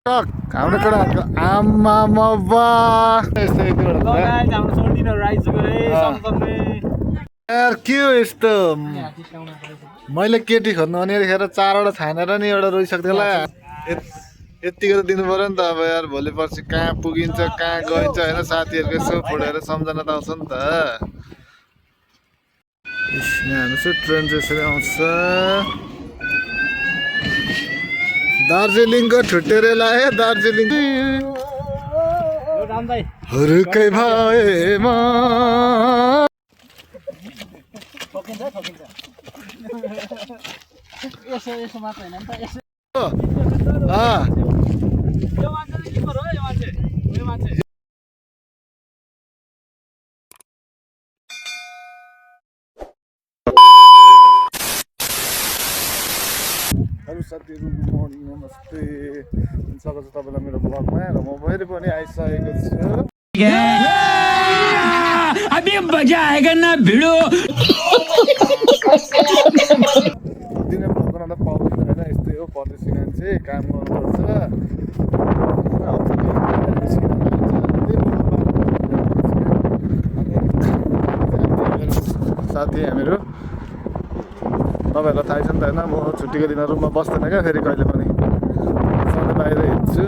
हाम्रो केटाहरूको आमा मब्बा यार के हो यस्तो मैले केटी खोज्नु भनेर खेर 4वटा छानेर नि एउटा रोइसक्थ्यो होला यतिको त दिनु पर्यो नि त अब यार भोलि पर्सि कहाँ पुगिन्छ कहाँ गइन्छ होइन साथीहरूको यसो फोडेर सम्झना त आउँछ नि त यहाँ हेर्नुहोस् ट्रेन चाहिँ यसरी आउँछ दार्जिलिङको छुट्टेर लाए दार्जिलिङ हुरुकै भएमा हेलो साथीहरू गुड मर्निङ नमस्ते स्वागत छ तपाईँलाई मेरो ब्लगमा र म फेरि पनि आइसकेको छु अभी मजा आएगा ना भिडो दिनै भ्लग बनाउँदा पाउँदैन होइन यस्तै हो परदेशी मान्छे काम गर्नुपर्छ साथी हामीहरू तपाईँहरूलाई थाहा छ नि त होइन म छुट्टीको दिन रुममा बस्दैन क्या फेरि कहिले पनि सधैँ बाहिर हिँड्छु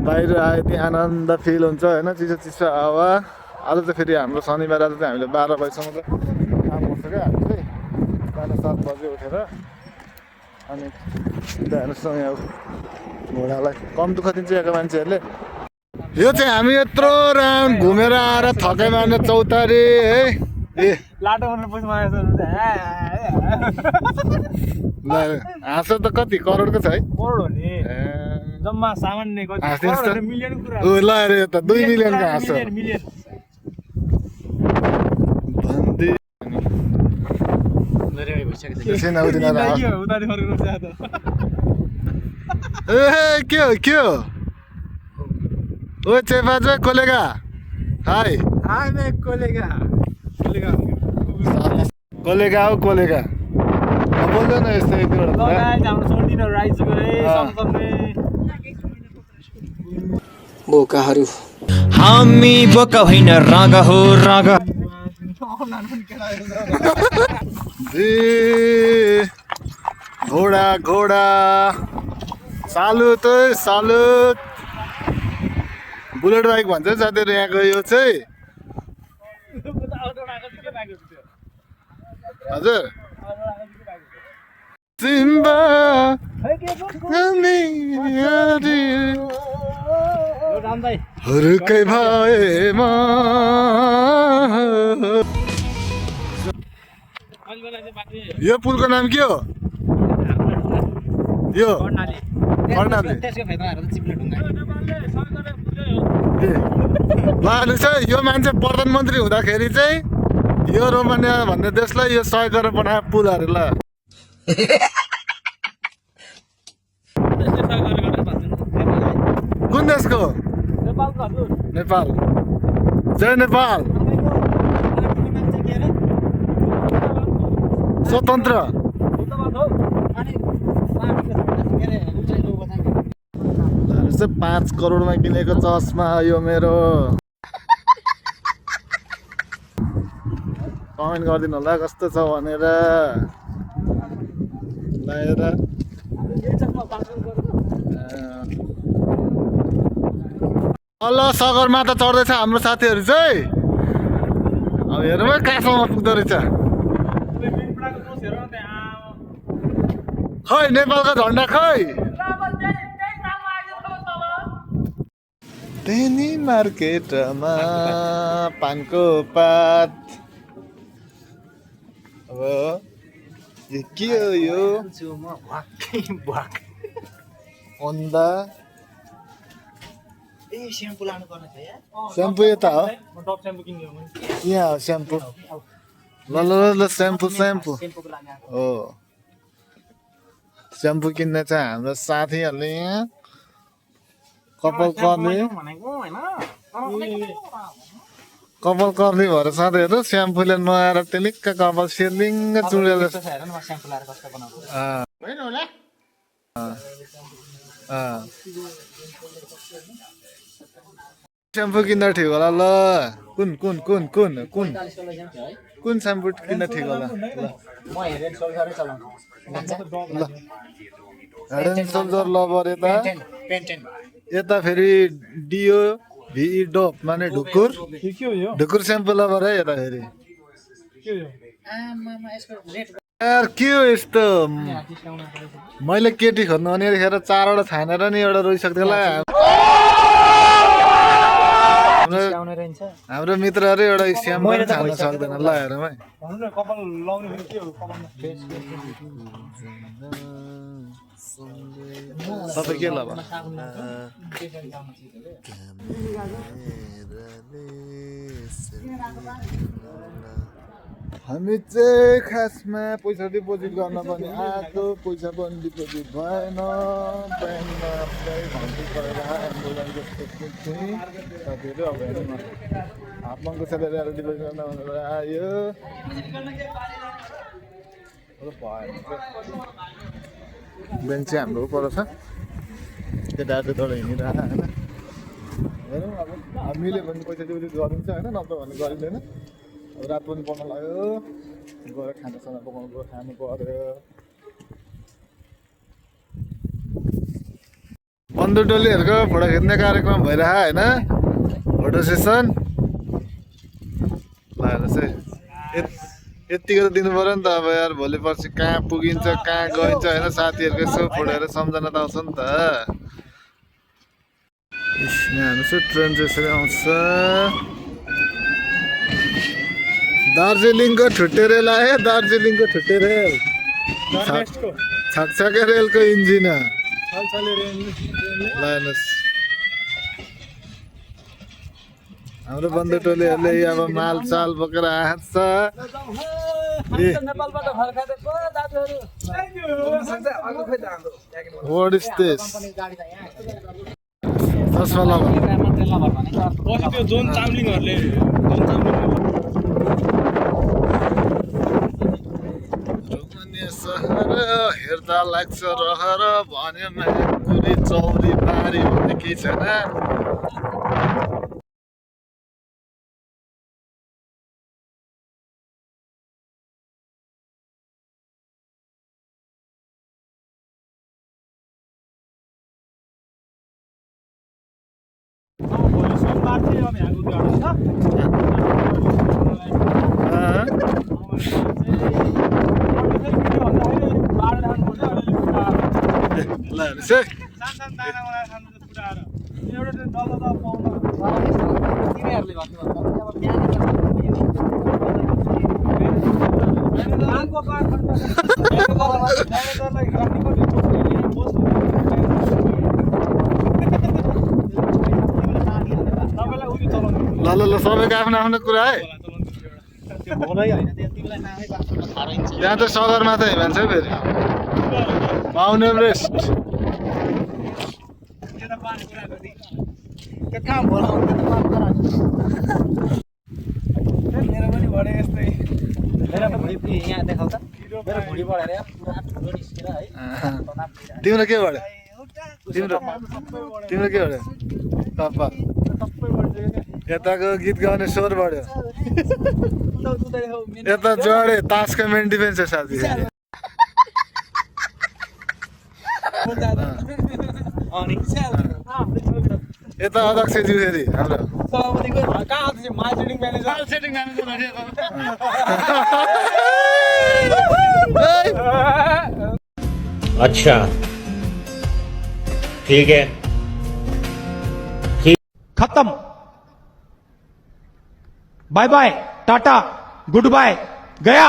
बाहिर आए त्यहाँ आनन्द फिल हुन्छ होइन चिसो चिसो हावा आज चाहिँ फेरि हाम्रो शनिबार आज चाहिँ हामीले 12 बजीसम्म चाहिँ काम गर्छ क्या हामी चाहिँ बिहान 7 बजे उठेर अनि हेर्नुहोस् न यहाँ घोडालाई कम दुःख दिन्छ यहाँको मान्छेहरूले यो चाहिँ हामी यत्रो राउन्ड घुमेर आएर थकै मार्ने चौतारी है ए लाटो हाँसो त कति करोडको छ है करोड हो नि जम्मा सामान्य मिलियन कुरा ल अरे त 2 मिलियनको हाँसो मिलियन के हो ओ चेपाजो कोलेगा हाय हाय मैं कोलेगा कोलेगा हो कोलेगा बोल्दैन यस्तो एक दुईवटा हाम्रो सोल्टिनहरु आइसक्यो है सँगसँगै बोकाहरू हामी बोका होइन रागा हो रागा घोडा घोडा सालुत सालुत बुलेट बाइक भन्छ साथीहरू यहाँको यो चाहिँ हजुर सिम्बा हुरुकै भएमा यो पुलको नाम के हो यो कर्णाली चाहिँ यो मान्छे प्रधानमन्त्री हुँदाखेरि चाहिँ यो रोमानिया भन्ने देशलाई यो सहयोग गरेर बनाएको पुलहरू ल कुन देशको नेपाल जय नेपाल स्वतन्त्र 5 करोडमा किनेको चस्मा यो मेरो कमेन्ट गरिदिनु होला कस्तो छ भनेर लाएर अल्ल सगरमाथा चढ्दैछ हाम्रो साथीहरू चाहिँ अब हेरौँ है कहाँसम्म पुग्दो रहेछ खै नेपालको झन्डा खै तेनी मार्केटमा पानको पात अब यो के हो यो अन्डा स्याम्पू लानु पर्ने छ यार स्याम्पू यता हो टप स्याम्पू किन्नु हो यहाँ हो स्याम्पू ल ल ल स्याम्पू स्याम्पू हो स्याम्पू किन्ने चाहिँ हाम्रो साथीहरूले यहाँ कपाल कर्ली भएर साथीहरू स्याम्पूले नुहाएर टेलिक्क कपाल सिर्लिङ्ग चुडेर स्याम्पू किन्दा ठिक होला ल कुन कुन कुन कुन कुन कुन स्याम्पू किन्दा ठिक होला म हेड एन्ड सोल्जरै चलाउँछु ल हेड एन्ड सोल्जर लभर यता पेन्टेन यता फेरि डिओ भिई डोप माने ढुकुर के हो यो ढुकुर स्याम्पू लभर है यता फेरि के हो यो आमामा यसको रेट यार के हो यस्तो मैले केटी खोज्नु अनि खेर 4वटा छानेर नि एउटा रोइसक्थ्यो होला आउने रहन्छ हाम्रो मित्रहरु एउटा स्याम पनि छान्न सक्दैन ल हेरौँ है भन्नु न कपाल लाउने फेरि के हो कपालमा फेस सबै के ल भन हामी चाहिँ खासमा पैसा डिपोजिट गर्न पनि आएको पैसा पनि डिपोजिट भएन ब्याङ्कमा घन्टी परेर एम्बुलेन्स जस्तो थिएँ साथीहरू अब हेरौँ न हातमा सेलेरी डिपोजिट गर्न भनेर आयो ब्याङ्क चाहिँ हाम्रो पर छ केटाहरू हिँडिरहेको होइन हेरौँ अब हामीले भने पैसा डिपोजिट गरिन्छ होइन नत्र भने गरिँदैन अब रात पनि पर्न लाग्यो गएर खानासाना पकाउनु पऱ्यो खानु पऱ्यो बन्धु टोलीहरूको फोटो खिच्ने कार्यक्रम भइरह होइन फोटो सेसन ल हेर्नुहोस् है यतिको त दिनु पऱ्यो नि त अब यार भोलि पर्सि कहाँ पुगिन्छ कहाँ गइन्छ होइन साथीहरूको यसो फोटोहरू सम्झना त आउँछ नि त हेर्नुहोस् ट्रेन चाहिँ यसरी आउँछ दार्जिलिङको ठुटे रेल आयो दार्जिलिङको ठुटे रेल छकछके रेलको इन्जिन ल हेर्नुहोस् हाम्रो बन्धु टोलीहरूले अब माल चाल बोकेर आएको छ What is this? चस्मा लगाऊ त्यो जोन चाम्लिङहरुले हेर्दा लाग्छ रहर भन्यो कुरी चौरी बारी भन्ने केही छैन ल सबैको आफ्नो आफ्नो कुरा है त्यहाँ त सगरमाथा भन्छ फेरि माउन्ट एभरेस्ट मेरो पनि बढे यस्तै मेरो त भुँडी यहाँ देखाउ त मेरो भुँडी बढेर पुरा ठुलो निस्केर है तिम्रो के बढ्यो तिम्रो के बढ्यो कपाल यताको गीत गाउने स्वर बढ्यो यता जडे तासको मेन डिफेन्स छ साथी यता अध्यक्षज्यू फेरि हाम्रो अच्छा ठीक है खत्म bye bye tata goodbye गया